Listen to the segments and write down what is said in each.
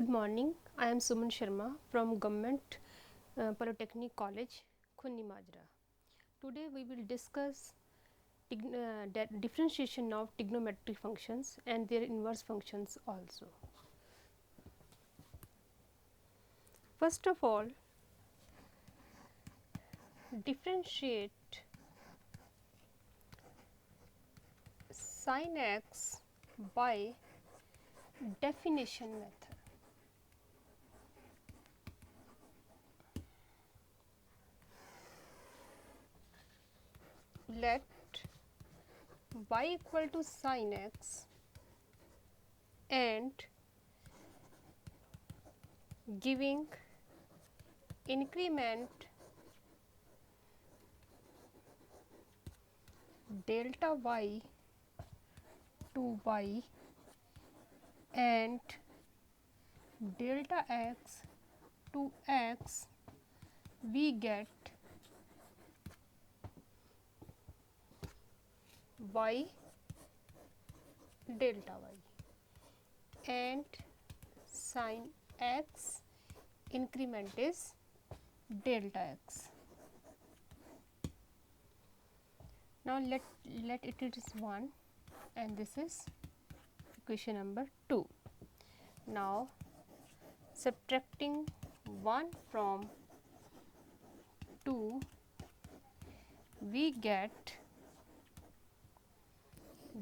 Good morning. I am Suman Sharma from Government Polytechnic College, Khunni Majra. Today we will discuss differentiation of trigonometric functions and their inverse functions also. First of all, differentiate sin x by definition method. Let y equal to sin x and giving increment delta y to y and delta x to x, we get y delta y and sin x increment is delta x. Now let it is 1 and this is equation number 2. Now subtracting 1 from 2, we get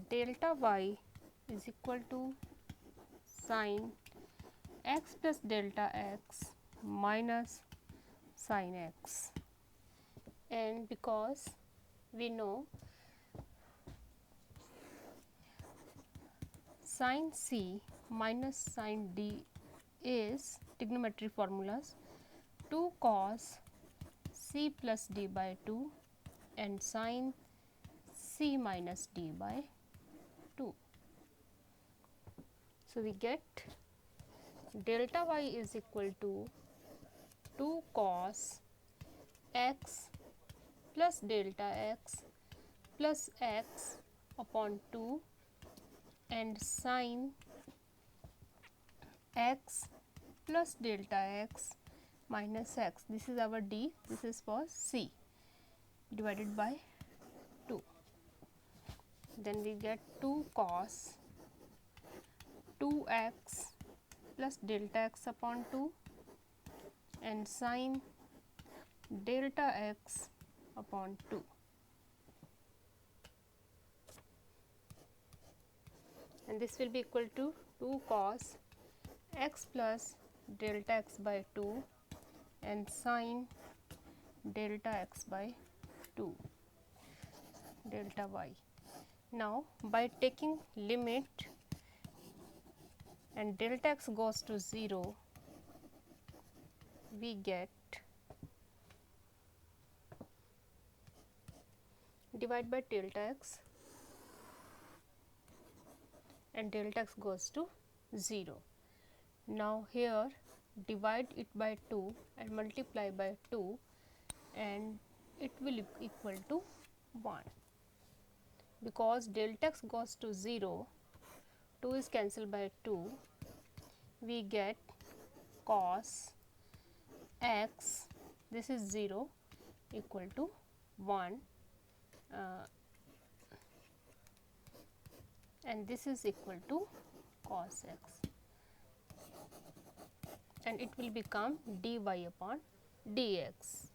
delta y is equal to sin x plus delta x minus sin x, and because we know sin c minus sin d is trigonometry formulas 2 cos c plus d by 2 and sin c minus d by 2. So, we get delta y is equal to 2 cos x plus delta x plus x upon 2 and sin x plus delta x minus x. This is our d, this is for c, divided by 2. Then we get 2 cos 2x plus delta x upon 2 and sin delta x upon 2. And this will be equal to 2 cos x plus delta x by 2 and sin delta x by 2 delta y. Now by taking limit and delta x goes to 0, we get divide by delta x and delta x goes to 0. Now here divide it by 2 and multiply by 2 and it will equal to 1. Because delta x goes to 0, 2 is cancelled by 2, we get cos x, this is 0, equal to 1 and this is equal to cos x, and it will become dy upon dx.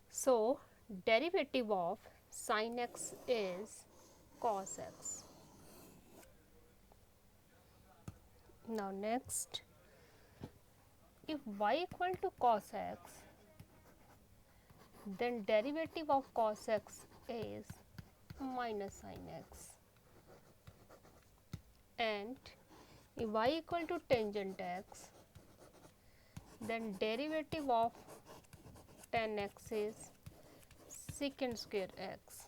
So derivative of sin x is cos x. Now next, if y equal to cos x, then derivative of cos x is minus sin x, and if y equal to tangent x, then derivative of tan x is secant square x.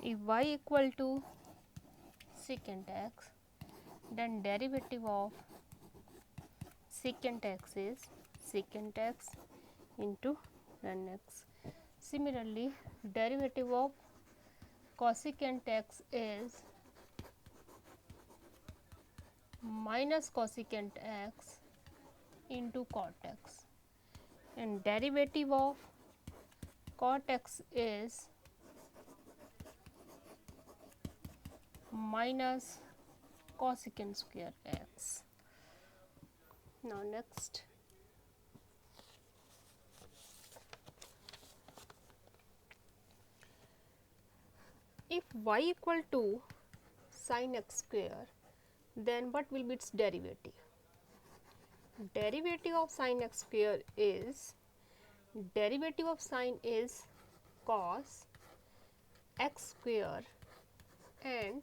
If y equal to secant x, then derivative of secant x is secant x into tan x. Similarly, derivative of cosecant x is minus cosecant x into cot x, and derivative of cot x is minus cosecant square x. Now next, if y equal to sin x square, then what will be its derivative? Derivative of sin x square is, derivative of sin is cos x square and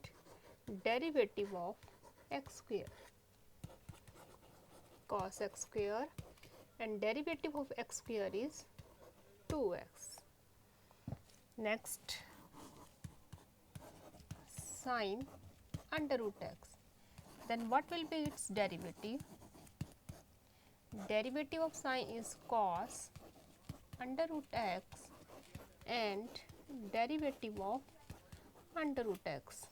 derivative of x square, cos x square and derivative of x square is 2x. Next, sin under root x, then what will be its derivative? Derivative of sin is cos under root x and derivative of under root x.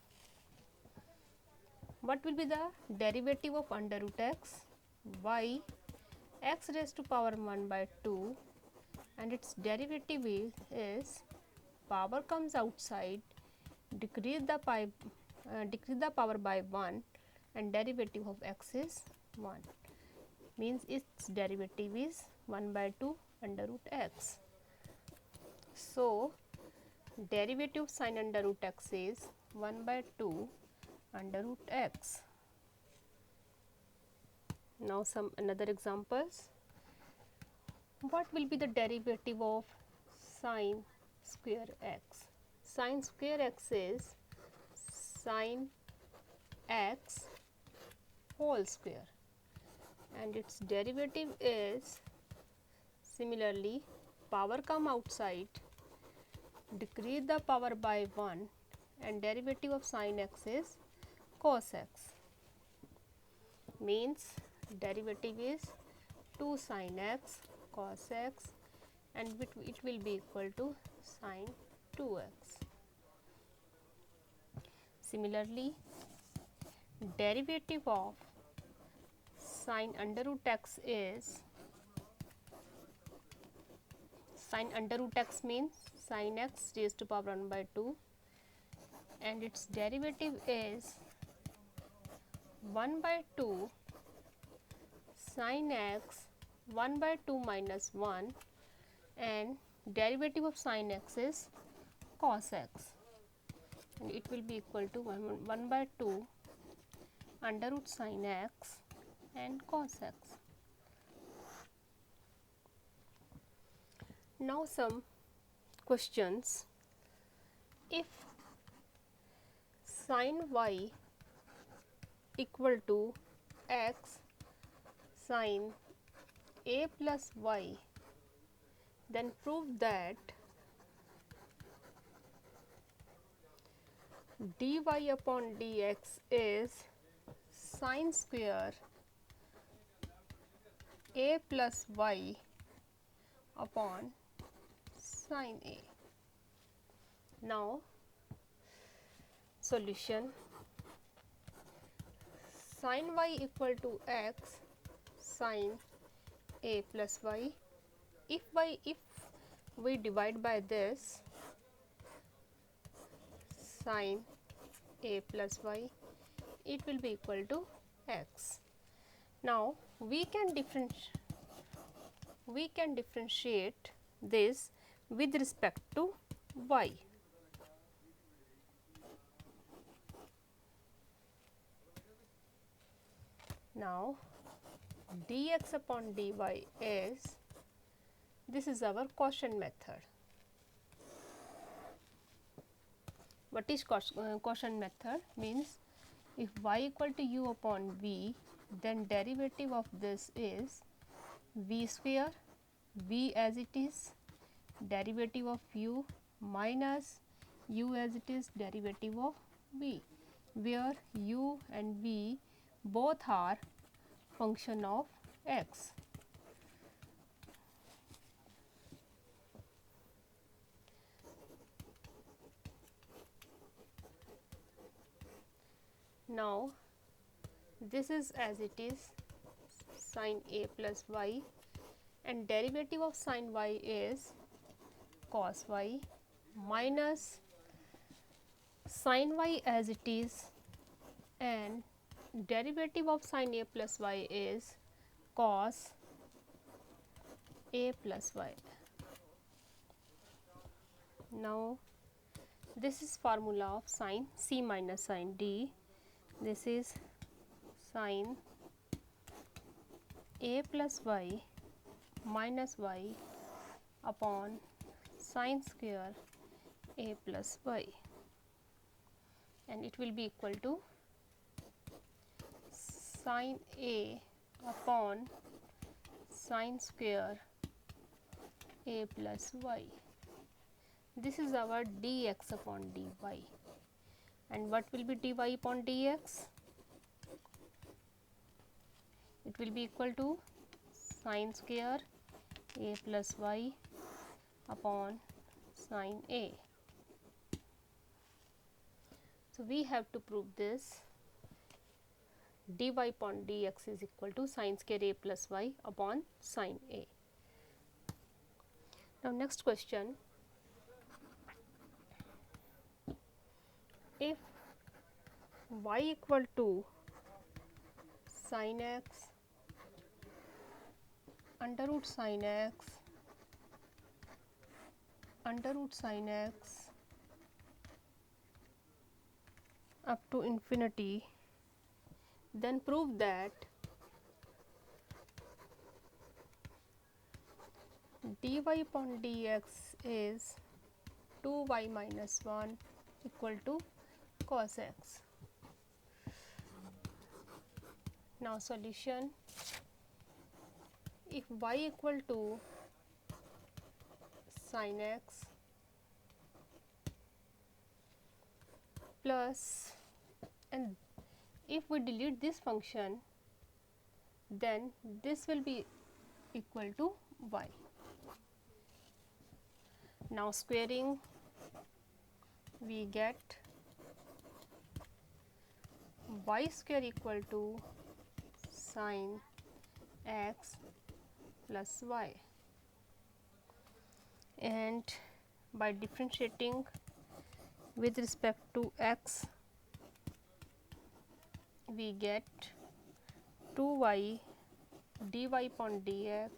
What will be the derivative of under root x? Y x raised to power 1 by 2, and its derivative is power comes outside, decrease the power by 1, and derivative of x is 1, means its derivative is 1 by 2 under root x. So derivative of sin under root x is 1 by 2 under root x. Now some another examples. What will be the derivative of sin square x? Sin square x is sin x whole square, and its derivative is similarly power come outside, decrease the power by 1, and derivative of sin x is cos x, means derivative is 2 sin x cos x, and it will be equal to sin 2x. Similarly, derivative of sin under root x is, sin under root x means sin x raised to power 1 by 2, and its derivative is 1 by 2 sin x 1 by 2 minus 1, and derivative of sin x is cos x, and it will be equal to 1 by 2 under root sin x and cos x. Now some questions. If sin y equal to x sin a plus y, then prove that dy upon dx is sin square a plus y upon sin a. Now solution, sin y equal to x sin a plus y, if we divide by this sin a plus y, it will be equal to x. Now we can differentiate this with respect to y. Now dx upon dy is, this is our quotient method. What is quotient method? Means if y equal to u upon v, then derivative of this is v square, v as it is, derivative of u minus u as it is, derivative of v, where u and v both are function of x. Now this is as it is sin a plus y, and derivative of sin y is cos y minus sin y as it is, and derivative of sin a plus y is cos a plus y. Now this is formula of sin c minus sin d. This is sin a plus y minus y upon sin square a plus y, and it will be equal to sin a upon sin square a plus y. This is our dx upon dy, and what will be dy upon dx? It will be equal to sin square a plus y upon sin a. So we have to prove this. Dy upon dx is equal to sin square a plus y upon sin a. Now next question, if y equal to sin x under root sin x up to infinity, then prove that dy upon dx is 2y minus 1 equal to cos x. Now solution, if y equal to sin x plus, and if we delete this function, then this will be equal to y. Now squaring, we get y square equal to sin x plus y, and by differentiating with respect to x, we get 2y dy upon dx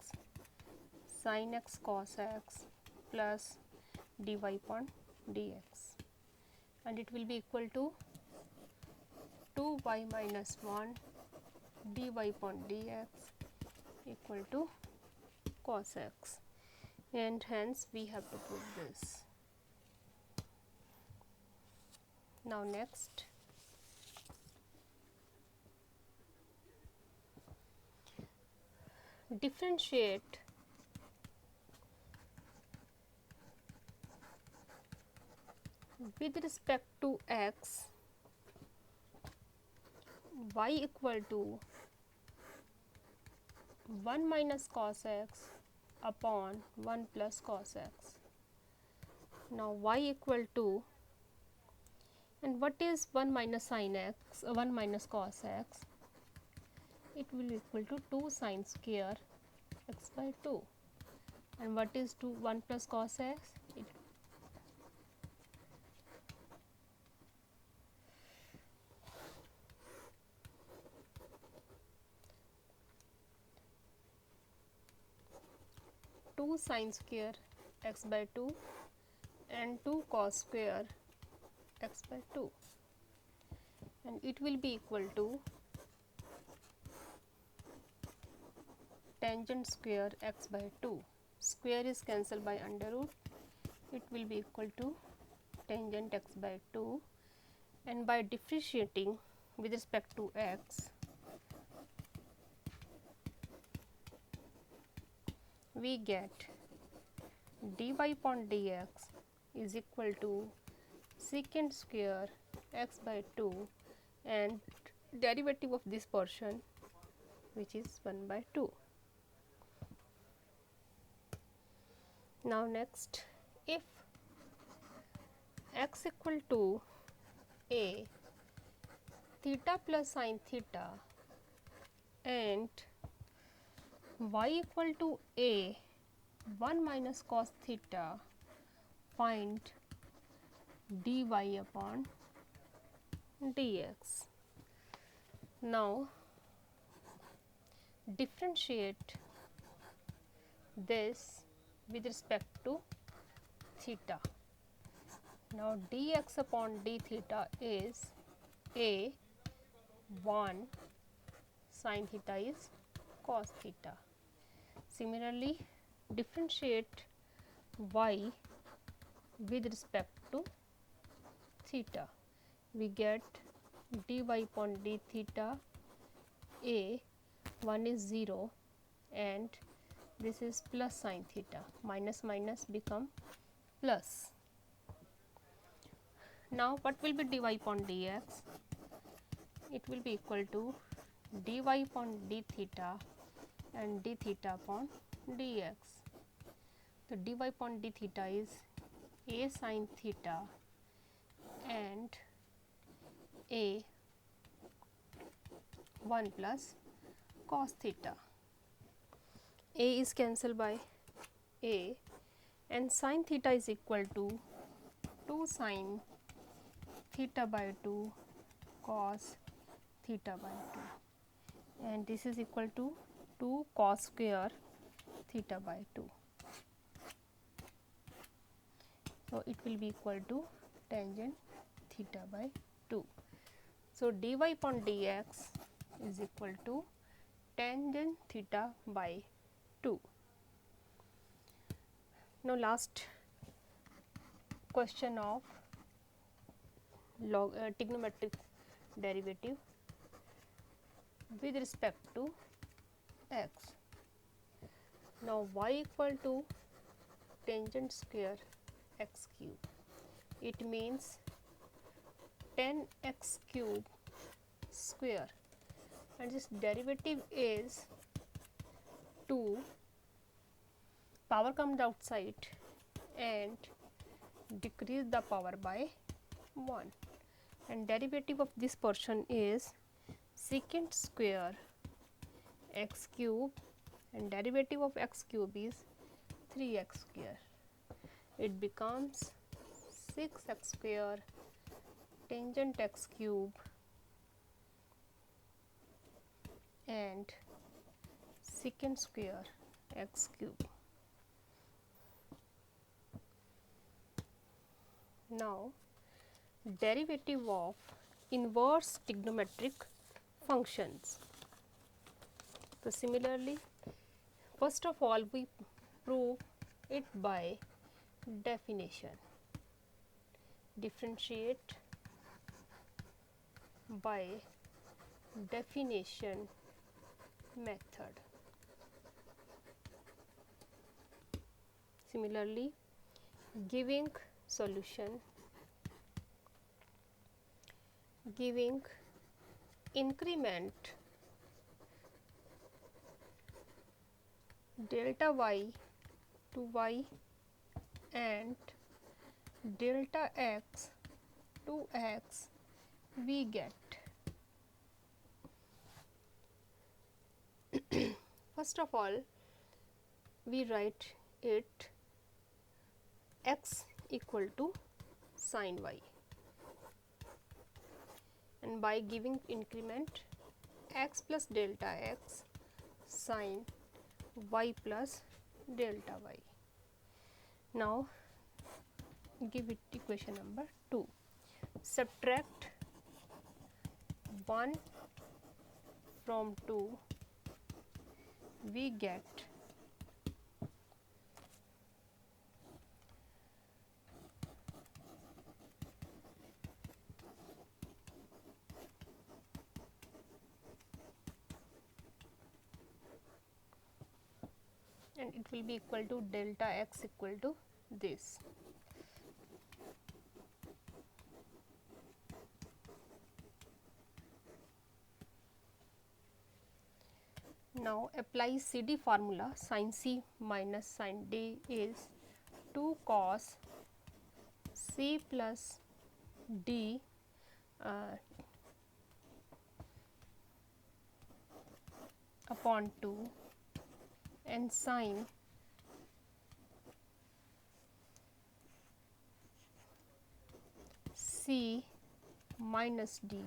sin x cos x plus dy upon dx, and it will be equal to 2y minus 1 dy upon dx equal to cos x, and hence we have to prove this. Now next, differentiate with respect to x y equal to 1 minus cos x upon 1 plus cos x. Now y equal to, and what is 1 minus sin x, 1 minus cos x? It will equal to 2 sin square x by 2. And what is 1 plus cos x? It 2 sin square x by 2 and 2 cos square x by 2, and it will be equal to tangent square x by 2. Square is cancelled by under root, it will be equal to tangent x by 2, and by differentiating with respect to x, we get dy upon dx is equal to secant square x by 2 and derivative of this portion, which is 1 by 2. Now next, if x equal to a theta plus sin theta and y equal to a 1 minus cos theta, find dy upon dx. Now differentiate this with respect to theta. Now dx upon d theta is a 1 sin theta is cos theta. Similarly, differentiate y with respect to theta. We get dy upon d theta, a 1 is 0 and this is plus sin theta, minus minus become plus. Now what will be dy upon dx? It will be equal to dy upon d theta and d theta upon dx. So dy upon d theta is a sin theta and a 1 plus cos theta. A is cancelled by a and sin theta is equal to 2 sin theta by 2 cos theta by 2, and this is equal to 2 cos square theta by 2. So it will be equal to tangent theta by 2. So dy upon dx is equal to tangent theta by 2. Now last question of trigonometric derivative with respect to x. Now y equal to tangent square x cube. It means 10x cube square, and this derivative is 2, power comes outside and decrease the power by 1, and derivative of this portion is secant square x cube, and derivative of x cube is 3x square. It becomes 6x square tangent x cube and secant square x cube. Now derivative of inverse trigonometric functions. So similarly, first of all we prove it by definition. Differentiate by definition method. Similarly, giving solution, giving increment delta y to y and delta x to x, we get first of all we write it x equal to sin y, and by giving increment x plus delta x sin y plus delta y. Now give it equation number 2. Subtract 1 from 2, we get and it will be equal to delta x equal to this. Now apply CD formula. Sin C minus sin D is 2 cos C plus D upon 2 and sine c minus d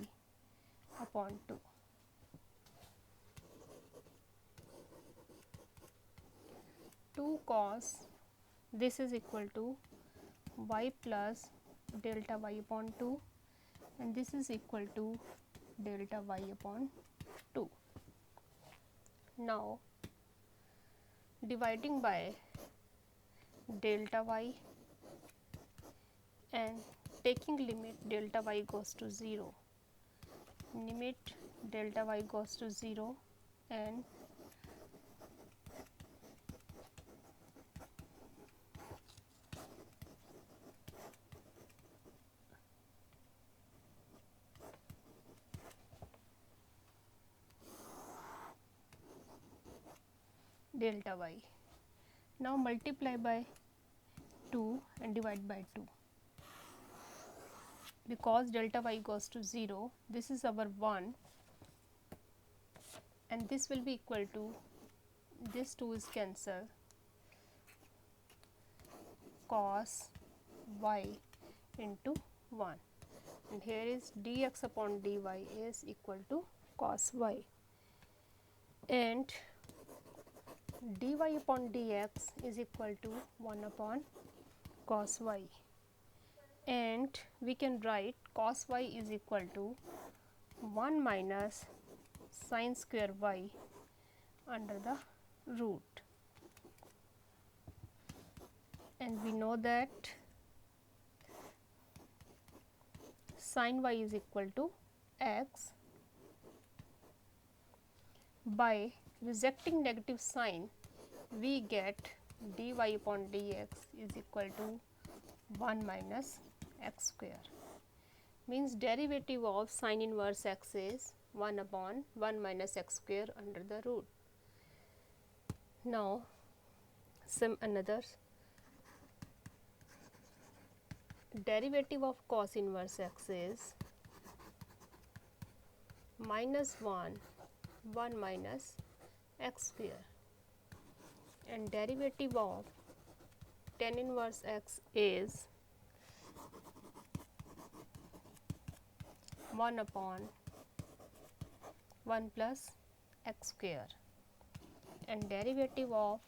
upon 2. 2 cos this is equal to y plus delta y upon 2 and this is equal to delta y upon 2. Now dividing by delta y and taking limit delta y goes to 0, limit delta y goes to 0 and delta y. Now multiply by 2 and divide by 2. Because delta y goes to 0, this is our 1 and this will be equal to, this 2 is cancelled, cos y into 1 and here is dx upon dy is equal to cos y and dy upon dx is equal to 1 upon cos y and we can write cos y is equal to 1 minus sin square y under the root, and we know that sin y is equal to x. By rejecting negative sign we get dy upon dx is equal to 1 minus x square, means derivative of sin inverse x is 1 upon 1 minus x square under the root. Now some another, derivative of cos inverse x is minus 1 minus x square and derivative of tan inverse x is 1 upon 1 plus x square and derivative of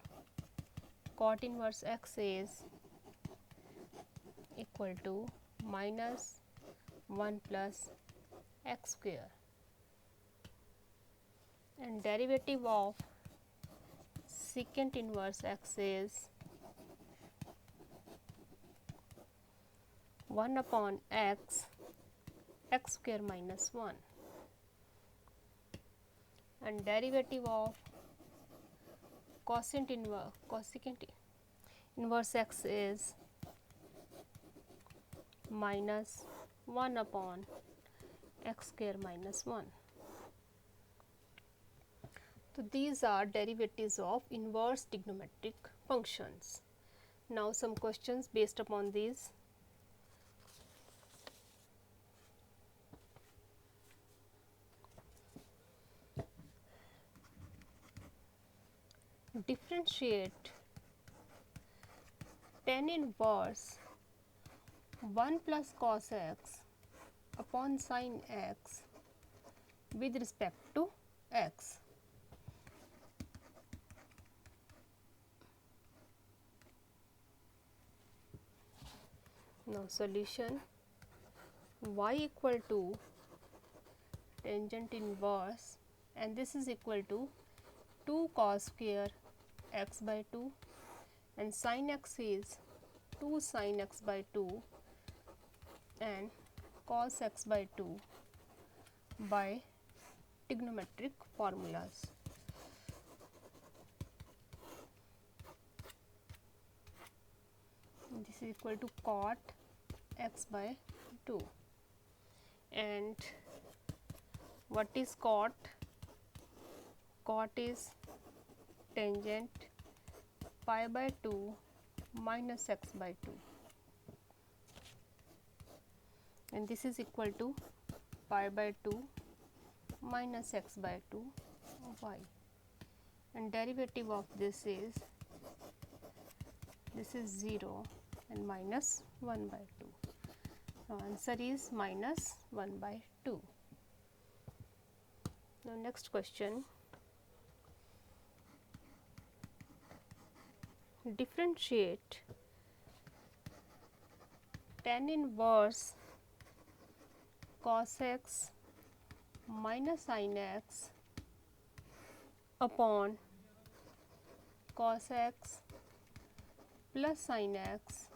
cot inverse x is equal to minus 1 plus x square and derivative of secant inverse x is 1 upon x square minus 1 and derivative of cosecant inverse x is minus 1 upon x square minus 1. So these are derivatives of inverse trigonometric functions. Now some questions based upon these. Differentiate tan inverse 1 plus cos x upon sin x with respect to x. Now solution, y equal to tangent inverse and this is equal to 2 cos square x by 2 and sin x is 2 sin x by 2 and cos x by 2 by trigonometric formulas. This is equal to cot x by 2 and what is cot? Cot is tangent pi by 2 minus x by 2 and this is equal to pi by 2 minus x by 2 y. and derivative of this is 0 and minus 1 by 2. Now, answer is minus 1 by 2. Now, next question, differentiate tan inverse cos x minus sin x upon cos x plus sin x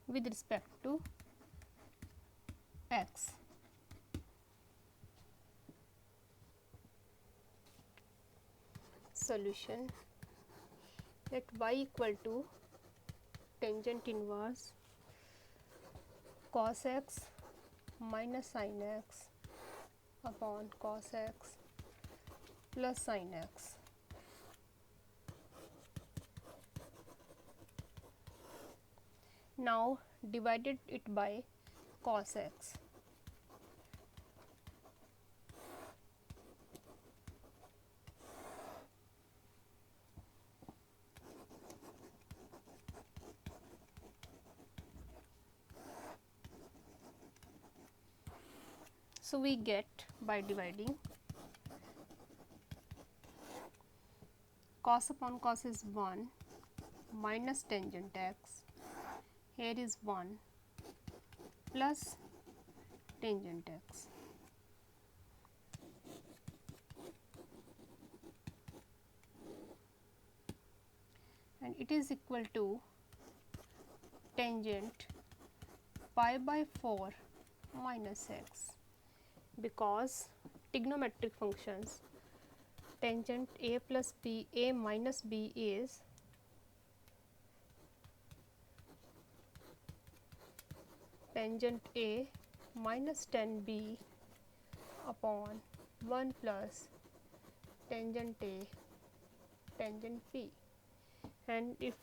with respect to x. Solution, let y equal to tangent inverse cos x minus sin x upon cos x plus sin x. Now, divided it by cos x. So, we get by dividing cos upon cos is 1 minus tangent x, here is 1 plus tangent x. And it is equal to tangent pi by 4 minus x, because trigonometric functions tangent a plus b, a minus b is tangent a minus tan b upon 1 plus tangent a tangent b. And if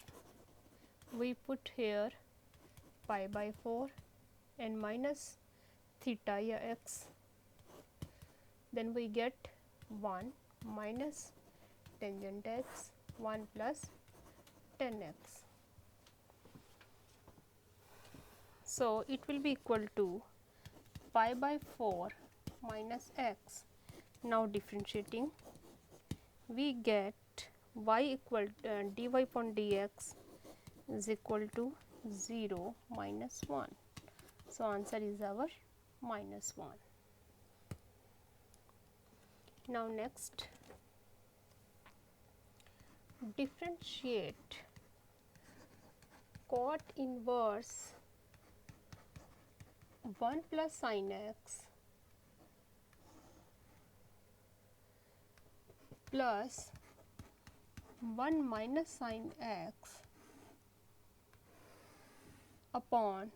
we put here pi by 4 and minus theta x, then we get 1 minus tangent x 1 plus tan x. So, it will be equal to pi by 4 minus x. Now, differentiating, we get y equal dy upon dx is equal to 0 minus 1. So, answer is our minus 1. Now, next, differentiate cot inverse 1 plus sin x plus 1 minus sin x upon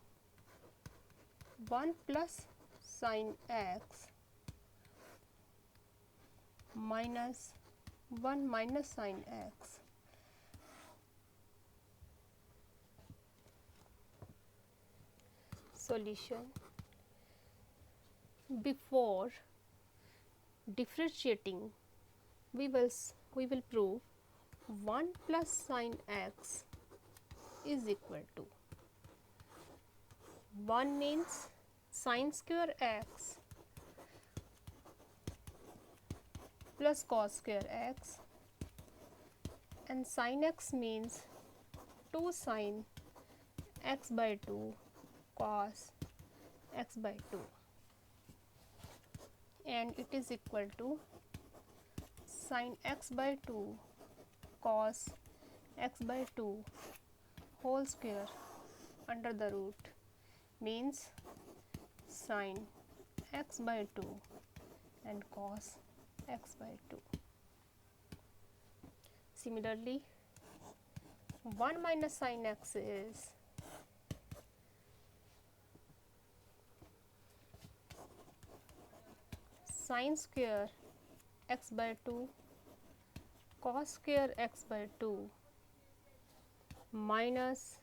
1 plus sin x minus 1 minus sin x. Solution, before differentiating we will prove 1 plus sin x is equal to 1 means sin square x plus cos square x, and sin x means 2 sin x by 2 cos x by 2, and it is equal to sin x by 2 cos x by 2 whole square under the root means sin x by 2 and cos x by 2. Similarly, 1 minus sin x is sin square x by 2 cos square x by 2 minus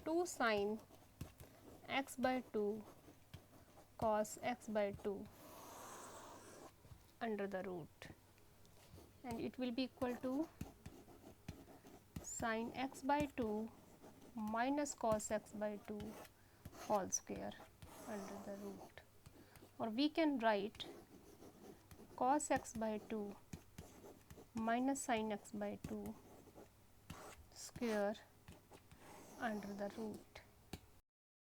2 sin x by 2 cos x by 2 under the root. and it will be equal to sin x by 2 minus cos x by 2 whole square under the root, or we can write cos x by 2 minus sin x by 2 square under the root.